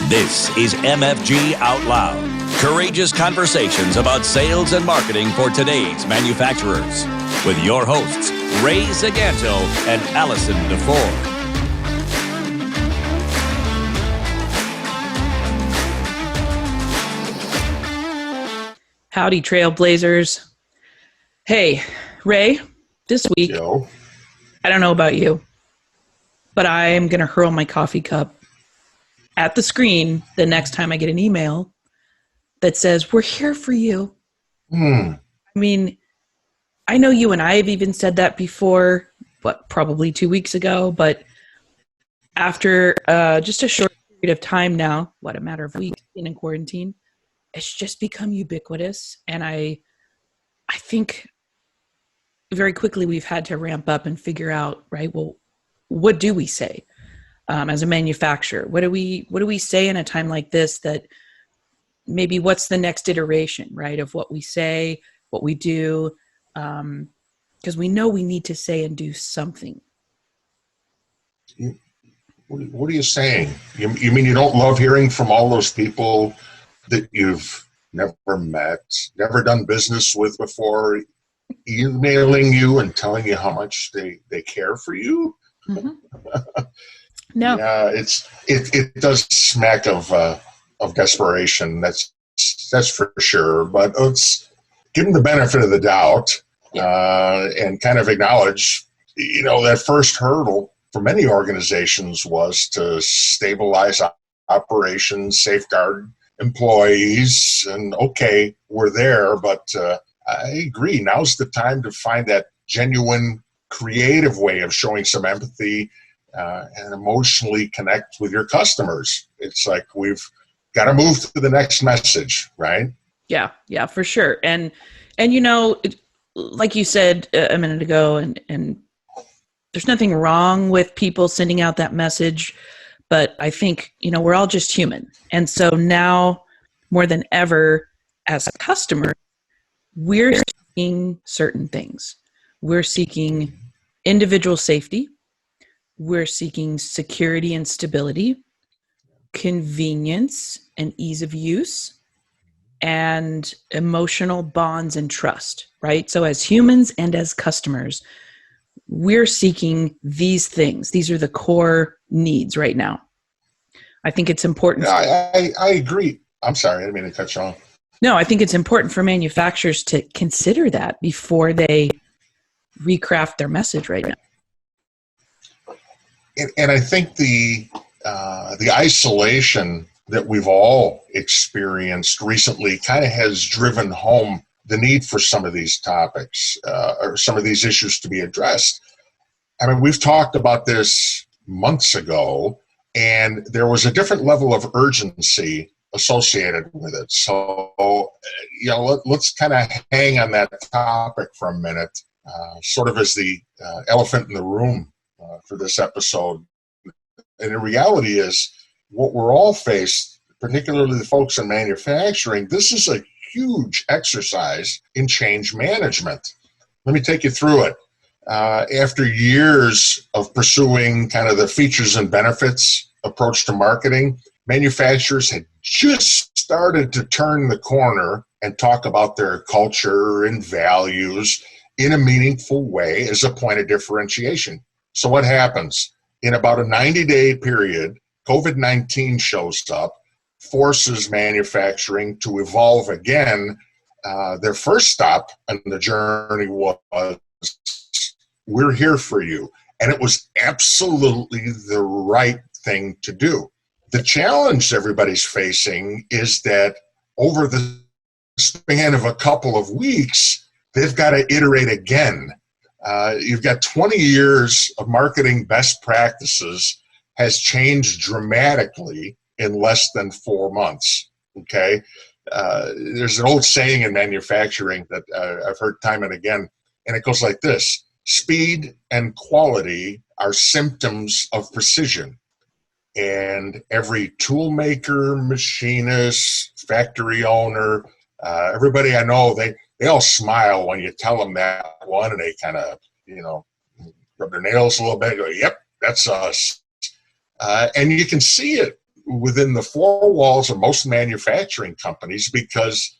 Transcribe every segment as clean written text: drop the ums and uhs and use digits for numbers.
This is MFG Out Loud. Courageous conversations about sales and marketing for today's manufacturers. With your hosts, Ray Zaganto and Allison DeFore. Howdy, Trailblazers. Hey, Ray, this week, Yo. I don't know about you, but I am going to hurl my coffee cup at the screen the next time I get an email that says, "We're here for you." I mean, I know you and I have even said that before, probably 2 weeks ago, but after just a short period of time now, a matter of weeks in quarantine, it's just become ubiquitous. And I think very quickly we've had to ramp up and figure out, right, well, what do we say as a manufacturer? What do we say in a time like this that maybe what's the next iteration, right, of what we say, what we do, because we know we need to say and do something. What are you saying? You mean you don't love hearing from all those people that you've never met, never done business with before, emailing you and telling you how much they care for you? Mm-hmm. No. Yeah, it does smack of desperation. That's for sure. But let's give them the benefit of the doubt and kind of acknowledge, that first hurdle for many organizations was to stabilize operations, safeguard employees, and okay, we're there, but I agree. Now's the time to find that genuine, creative way of showing some empathy and emotionally connect with your customers. It's like we've got to move to the next message, right? Yeah, for sure. And like you said a minute ago, and there's nothing wrong with people sending out that message, but I think, we're all just human. And so now more than ever as a customer, we're seeking certain things. We're seeking individual safety. We're seeking security and stability, convenience and ease of use, and emotional bonds and trust, right? So as humans and as customers, we're seeking these things. These are the core needs right now. I think it's important. I agree. I'm sorry, I didn't mean to cut you off. No, I think it's important for manufacturers to consider that before they recraft their message right now. And I think the isolation that we've all experienced recently kind of has driven home the need for some of these topics or some of these issues to be addressed. I mean, we've talked about this months ago, and there was a different level of urgency associated with it. So, let's kind of hang on that topic for a minute, sort of as the elephant in the room for this episode. And the reality is, what we're all faced, particularly the folks in manufacturing, this is a huge exercise in change management. Let me take you through it. After years of pursuing kind of the features and benefits approach to marketing, manufacturers had just started to turn the corner and talk about their culture and values in a meaningful way as a point of differentiation. So what happens? In about a 90-day period, COVID-19 shows up, forces manufacturing to evolve again. Their first stop on the journey was, "We're here for you." And it was absolutely the right thing to do. The challenge everybody's facing is that over the span of a couple of weeks, they've got to iterate again. You've got 20 years of marketing best practices has changed dramatically in less than 4 months, okay? There's an old saying in manufacturing that I've heard time and again, and it goes like this: speed and quality are symptoms of precision. And every tool maker, machinist, factory owner, everybody I know, they all smile when you tell them that one, and they kind of, rub their nails a little bit, go, "Yep, that's us." And you can see it within the four walls of most manufacturing companies because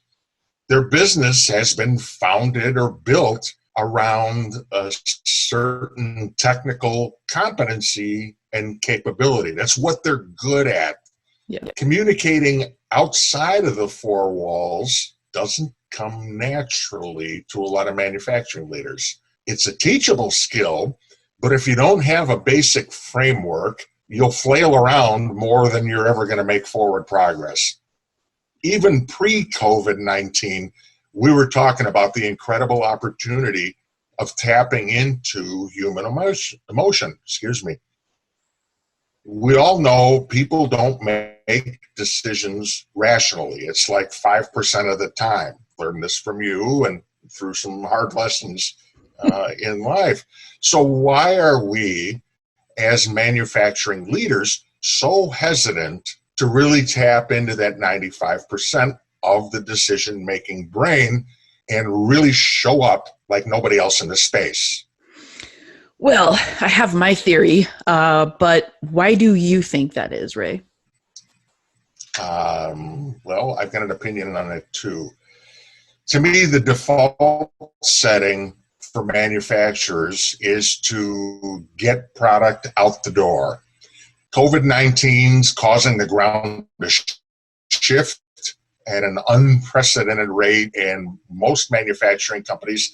their business has been founded or built around a certain technical competency and capability. That's what they're good at. Yeah. Communicating outside of the four walls doesn't come naturally to a lot of manufacturing leaders. It's a teachable skill, but if you don't have a basic framework, you'll flail around more than you're ever going to make forward progress. Even pre-COVID-19, we were talking about the incredible opportunity of tapping into human emotion. We all know people don't make decisions rationally. It's like 5% of the time. Learned this from you and through some hard lessons in life. So why are we, as manufacturing leaders, so hesitant to really tap into that 95% of the decision-making brain and really show up like nobody else in the space? Well, I have my theory, but why do you think that is, Ray? Well, I've got an opinion on it too. To me, the default setting for manufacturers is to get product out the door. COVID-19's causing the ground to shift at an unprecedented rate, and most manufacturing companies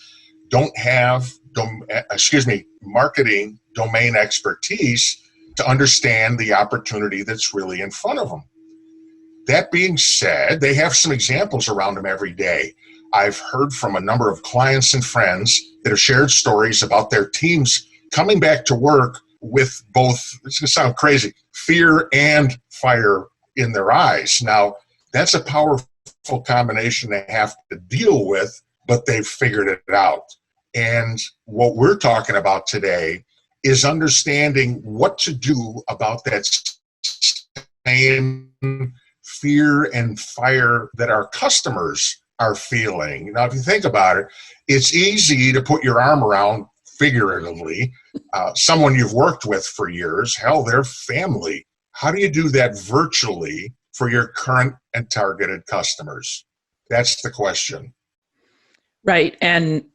don't have marketing domain expertise to understand the opportunity that's really in front of them. That being said, they have some examples around them every day. I've heard from a number of clients and friends that have shared stories about their teams coming back to work with both, it's going to sound crazy, fear and fire in their eyes. Now, that's a powerful combination they have to deal with, but they've figured it out. And what we're talking about today is understanding what to do about that same fear and fire that our customers are feeling. Now, if you think about it, it's easy to put your arm around, figuratively, someone you've worked with for years, hell, their family. How do you do that virtually for your current and targeted customers? That's the question. Right. And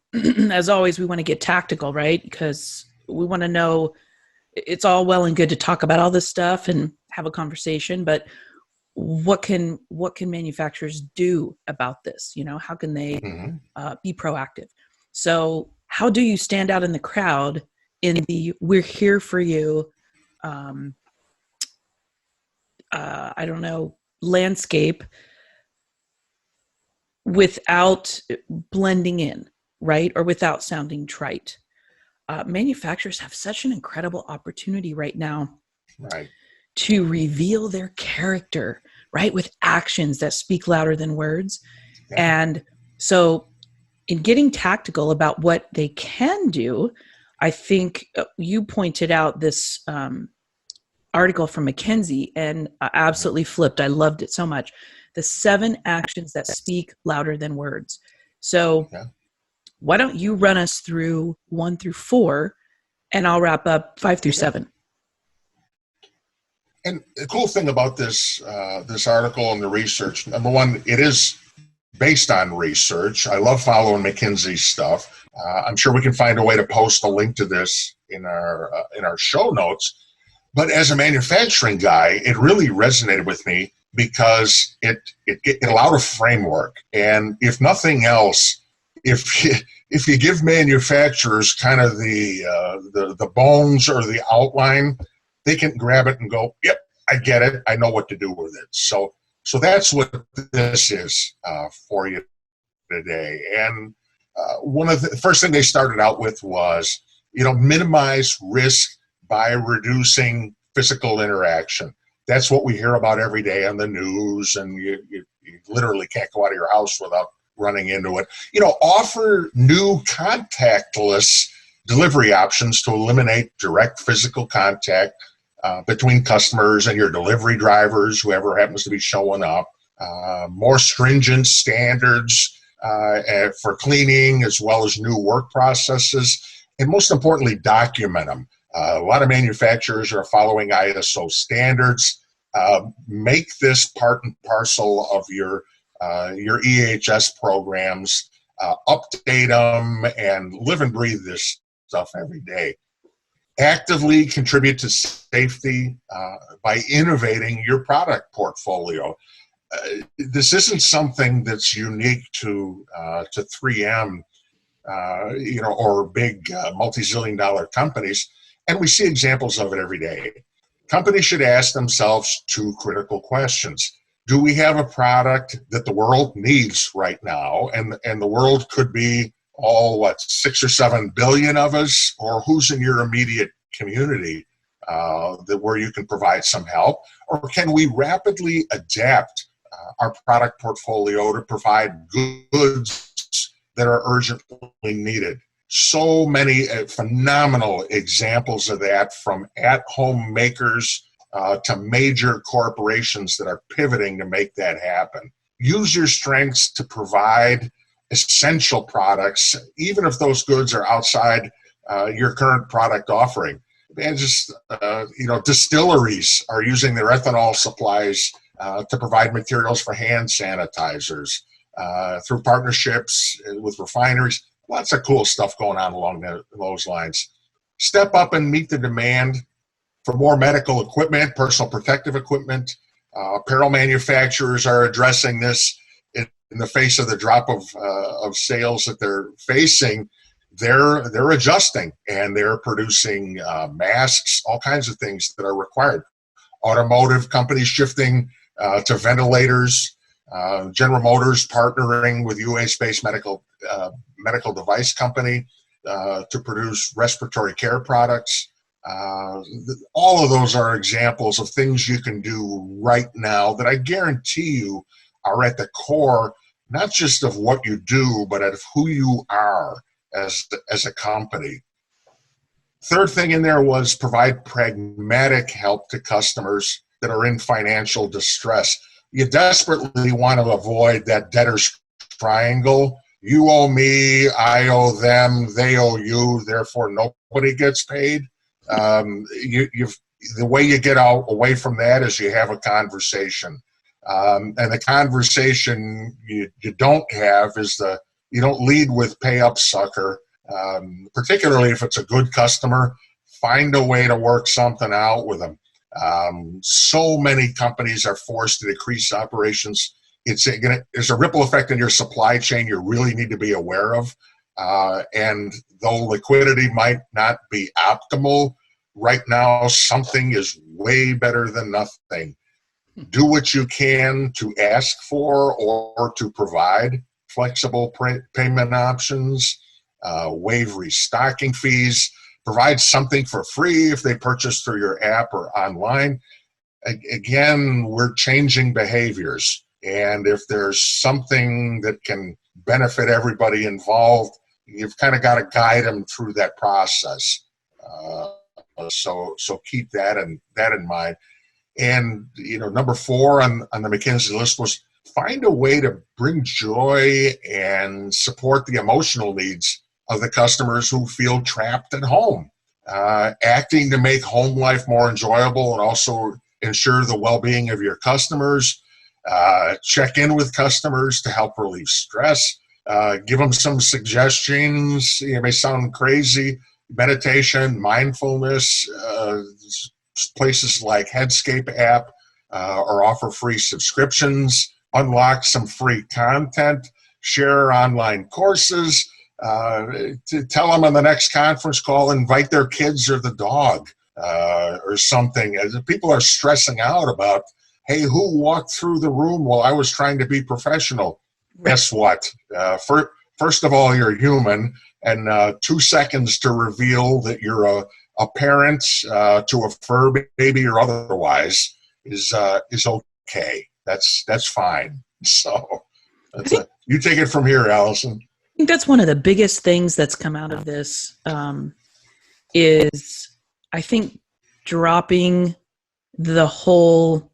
as always, we want to get tactical, right? Because we want to know it's all well and good to talk about all this stuff and have a conversation, but what can manufacturers do about this? You know, how can they be proactive? So how do you stand out in the crowd in the "we're here for you" landscape without blending in, right? Or without sounding trite? Manufacturers have such an incredible opportunity right now, right, to reveal their character, right? With actions that speak louder than words. Yeah. And so in getting tactical about what they can do, I think you pointed out this article from McKinsey, and I absolutely flipped. I loved it so much. The 7 actions that speak louder than words. So why don't you run us through 1 through 4, and I'll wrap up 5 through 7. And the cool thing about this this article and the research, number one, it is based on research. I love following McKinsey's stuff. I'm sure we can find a way to post a link to this in our show notes. But as a manufacturing guy, it really resonated with me because it allowed a framework. And if nothing else, if you give manufacturers kind of the bones or the outline, they can grab it and go, yep, I get it. I know what to do with it. So that's what this is for you today. And one of the first thing they started out with was, minimize risk by reducing physical interaction. That's what we hear about every day on the news, and you literally can't go out of your house without running into it. Offer new contactless delivery options to eliminate direct physical contact between customers and your delivery drivers, whoever happens to be showing up. More stringent standards for cleaning, as well as new work processes, and most importantly, document them. A lot of manufacturers are following ISO standards. Make this part and parcel of your EHS programs. Update them and live and breathe this stuff every day. Actively contribute to safety by innovating your product portfolio. This isn't something that's unique to 3M, or big multi-zillion-dollar companies, and we see examples of it every day. Companies should ask themselves two critical questions. Do we have a product that the world needs right now? And the world could be 6 or 7 billion of us, or who's in your immediate community where you can provide some help? Or can we rapidly adapt our product portfolio to provide goods that are urgently needed? So many phenomenal examples of that, from at-home makers to major corporations that are pivoting to make that happen. Use your strengths to provide essential products, even if those goods are outside your current product offering. And distilleries are using their ethanol supplies to provide materials for hand sanitizers through partnerships with refineries. Lots of cool stuff going on along those lines. Step up and meet the demand for more medical equipment, personal protective equipment. Apparel manufacturers are addressing this in the face of the drop of sales that they're facing. They're adjusting, and they're producing masks, all kinds of things that are required. Automotive companies shifting to ventilators. General Motors partnering with US-based medical device company to produce respiratory care products. All of those are examples of things you can do right now that I guarantee you are at the core, not just of what you do, but of who you are as a company. Third thing in there was provide pragmatic help to customers that are in financial distress. You desperately want to avoid that debtor's triangle. You owe me, I owe them, they owe you, therefore nobody gets paid. The way you get away from that is you have a conversation. And the conversation you don't have is you don't lead with pay up, sucker. Particularly if it's a good customer, find a way to work something out with them. So many companies are forced to decrease operations. There's a ripple effect in your supply chain you really need to be aware of. And though liquidity might not be optimal right now, something is way better than nothing. Do what you can to ask for or to provide flexible payment options, waive restocking fees, provide something for free if they purchase through your app or online. Again, we're changing behaviors. And if there's something that can benefit everybody involved, you've kind of got to guide them through that process. So keep that in mind. And number 4 on the McKinsey list was find a way to bring joy and support the emotional needs of the customers who feel trapped at home. Acting to make home life more enjoyable and also ensure the well-being of your customers. Check in with customers to help relieve stress. Give them some suggestions. It may sound crazy. Meditation, mindfulness, places like Headscape app or offer free subscriptions. Unlock some free content. Share online courses. To tell them on the next conference call, invite their kids or the dog or something. As people are stressing out about, hey, who walked through the room while I was trying to be professional? Right. Guess what? First of all, you're human, and 2 seconds to reveal that you're a parent to a fur baby or otherwise is okay. That's fine. So you take it from here, Allison. I think that's one of the biggest things that's come out of this is, I think, dropping the whole,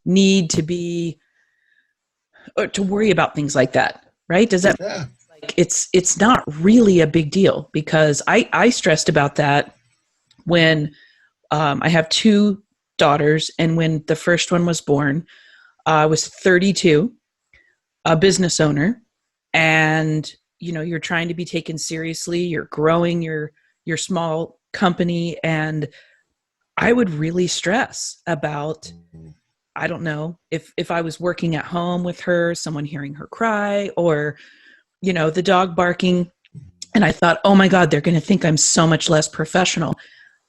need to be, or to worry about things like that, right? Does that, like, it's not really a big deal, because I stressed about that when I have two daughters, and when the first one was born, I was 32, a business owner, and you're trying to be taken seriously. You're growing your small company, and I would really stress about, I don't know, if I was working at home with her, someone hearing her cry, or the dog barking, and I thought, oh my God, they're going to think I'm so much less professional.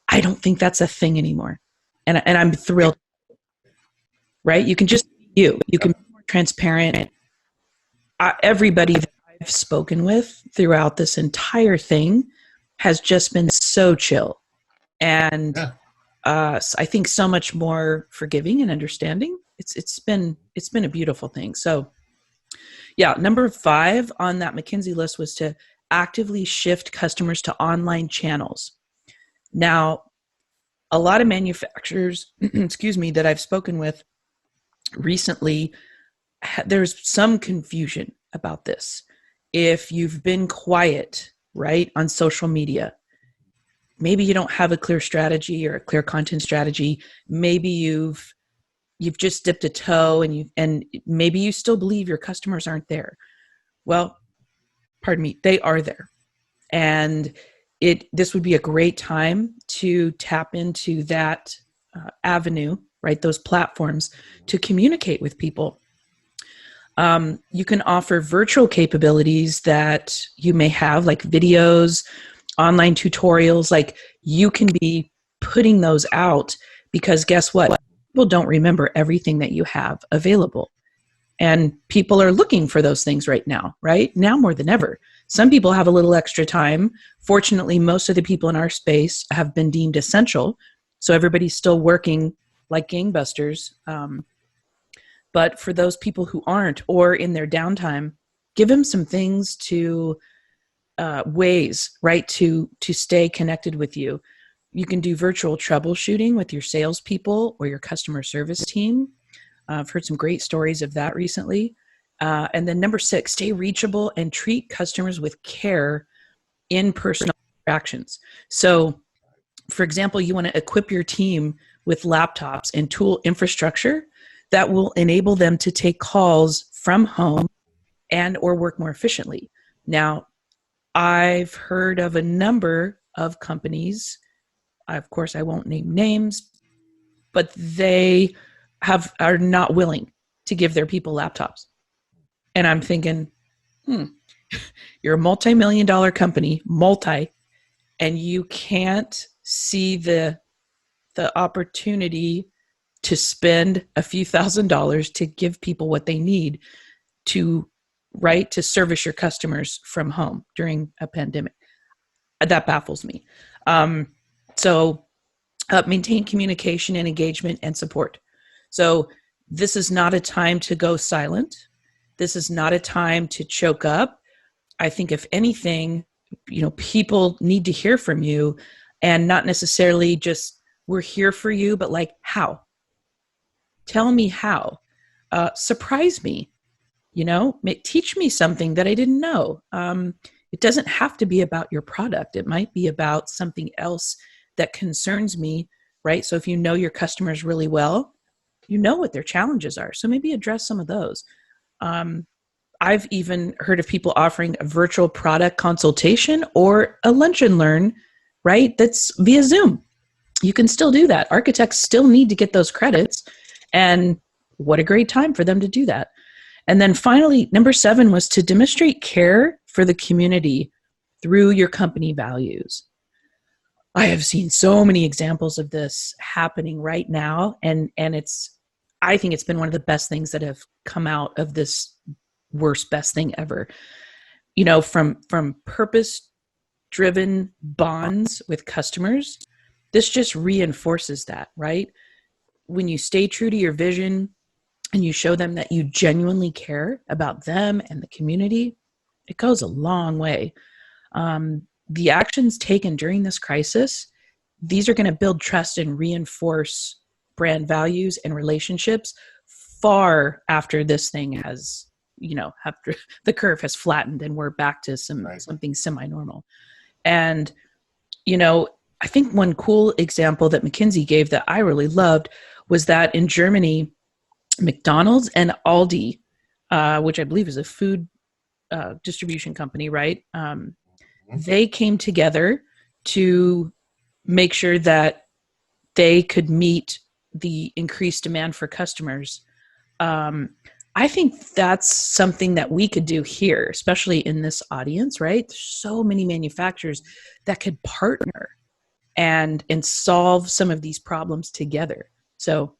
I don't think that's a thing anymore, and I'm thrilled. Right? You can just be you can be more transparent. Everybody that I've spoken with throughout this entire thing has just been so chill, and Yeah. I think so much more forgiving and understanding. It's been a beautiful thing. So yeah, number 5 on that McKinsey list was to actively shift customers to online channels. Now, a lot of manufacturers, excuse me, that I've spoken with recently, there's some confusion about this. If you've been quiet, right, on social media, maybe you don't have a clear strategy or a clear content strategy. Maybe you've just dipped a toe, and maybe you still believe your customers aren't there. Well, pardon me, they are there. And this would be a great time to tap into that avenue, right? Those platforms to communicate with people. You can offer virtual capabilities that you may have, like videos, online tutorials. Like, you can be putting those out, because guess what? People don't remember everything that you have available. And people are looking for those things right now, right? Now more than ever. Some people have a little extra time. Fortunately, most of the people in our space have been deemed essential. So everybody's still working like gangbusters. But for those people who aren't, or in their downtime, give them some things ways, right, to stay connected with you. You can do virtual troubleshooting with your salespeople or your customer service team. I've heard some great stories of that recently. And then number 6, stay reachable and treat customers with care in personal interactions. So, for example, you want to equip your team with laptops and tool infrastructure that will enable them to take calls from home and or work more efficiently. Now, I've heard of a number of companies, of course I won't name names, but they are not willing to give their people laptops. And I'm thinking, you're a multi-million-dollar company, and you can't see the opportunity to spend a few $1,000s to give people what they need to service your customers from home during a pandemic. That baffles me. So maintain communication and engagement and support. So this is not a time to go silent. This is not a time to choke up. I think if anything, people need to hear from you, and not necessarily just, we're here for you, but like, how? Tell me how. Surprise me. Teach me something that I didn't know. It doesn't have to be about your product. It might be about something else that concerns me, right? So if you know your customers really well, you know what their challenges are. So maybe address some of those. I've even heard of people offering a virtual product consultation or a lunch and learn, right? That's via Zoom. You can still do that. Architects still need to get those credits. And what a great time for them to do that. And then finally, number 7 was to demonstrate care for the community through your company values. I have seen so many examples of this happening right now. And I think it's been one of the best things that have come out of this best thing ever. From purpose-driven bonds with customers, this just reinforces that, right? When you stay true to your vision and you show them that you genuinely care about them and the community, it goes a long way. The actions taken during this crisis, these are going to build trust and reinforce brand values and relationships far after this thing has, after the curve has flattened and we're back to something semi-normal. And, I think one cool example that McKinsey gave that I really loved was that in Germany, McDonald's and Aldi, which I believe is a food distribution company, right? They came together to make sure that they could meet the increased demand for customers. I think that's something that we could do here, especially in this audience, right? There's so many manufacturers that could partner and solve some of these problems together. So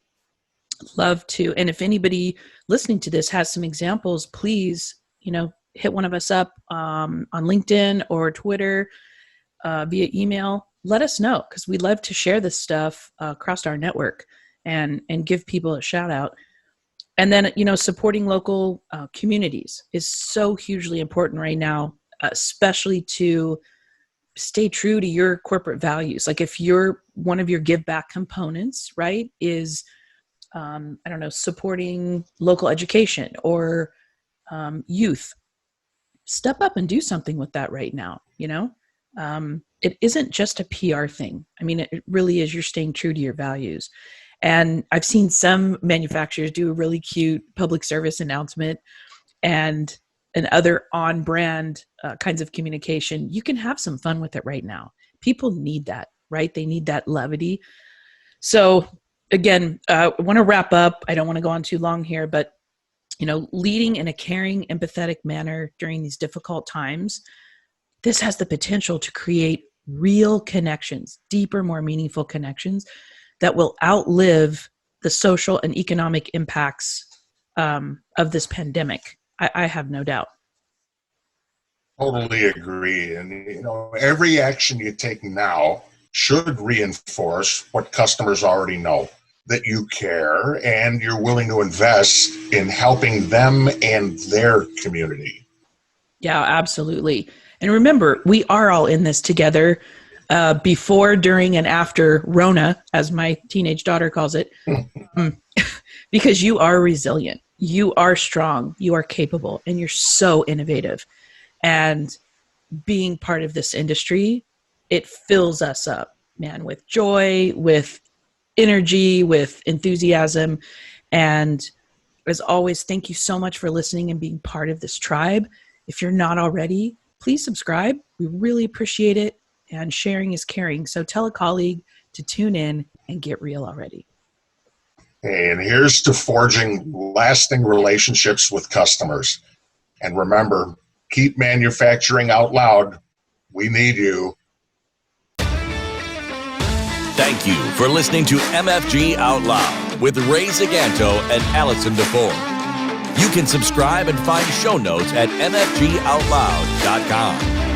love to, and if anybody listening to this has some examples, please, hit one of us up on LinkedIn or Twitter, via email. Let us know, because we love to share this stuff across our network and give people a shout out. And then, supporting local communities is so hugely important right now, especially to stay true to your corporate values. Like if one of your give back components, right, is, supporting local education or youth, step up and do something with that right now. It isn't just a PR thing. I mean, it really is. You're staying true to your values. And I've seen some manufacturers do a really cute public service announcement and other on-brand kinds of communication. You can have some fun with it right now. People need that, right? They need that levity. So again, I want to wrap up. I don't want to go on too long here, but leading in a caring, empathetic manner during these difficult times, this has the potential to create real connections, deeper, more meaningful connections that will outlive the social and economic impacts of this pandemic. I have no doubt. Totally agree. And, every action you take now should reinforce what customers already know, that you care and you're willing to invest in helping them and their community. Yeah, absolutely. And remember, we are all in this together, before, during, and after Rona, as my teenage daughter calls it, because you are resilient, you are strong, you are capable, and you're so innovative. And being part of this industry, it fills us up, man, with joy, with energy, with enthusiasm. And as always, thank you so much for listening and being part of this tribe. If you're not already, please subscribe. We really appreciate it. And sharing is caring. So tell a colleague to tune in and get real already. And here's to forging lasting relationships with customers. And remember, keep manufacturing out loud. We need you. Thank you for listening to MFG Out Loud with Ray Zaganto and Allison DeFore. You can subscribe and find show notes at mfgoutloud.com.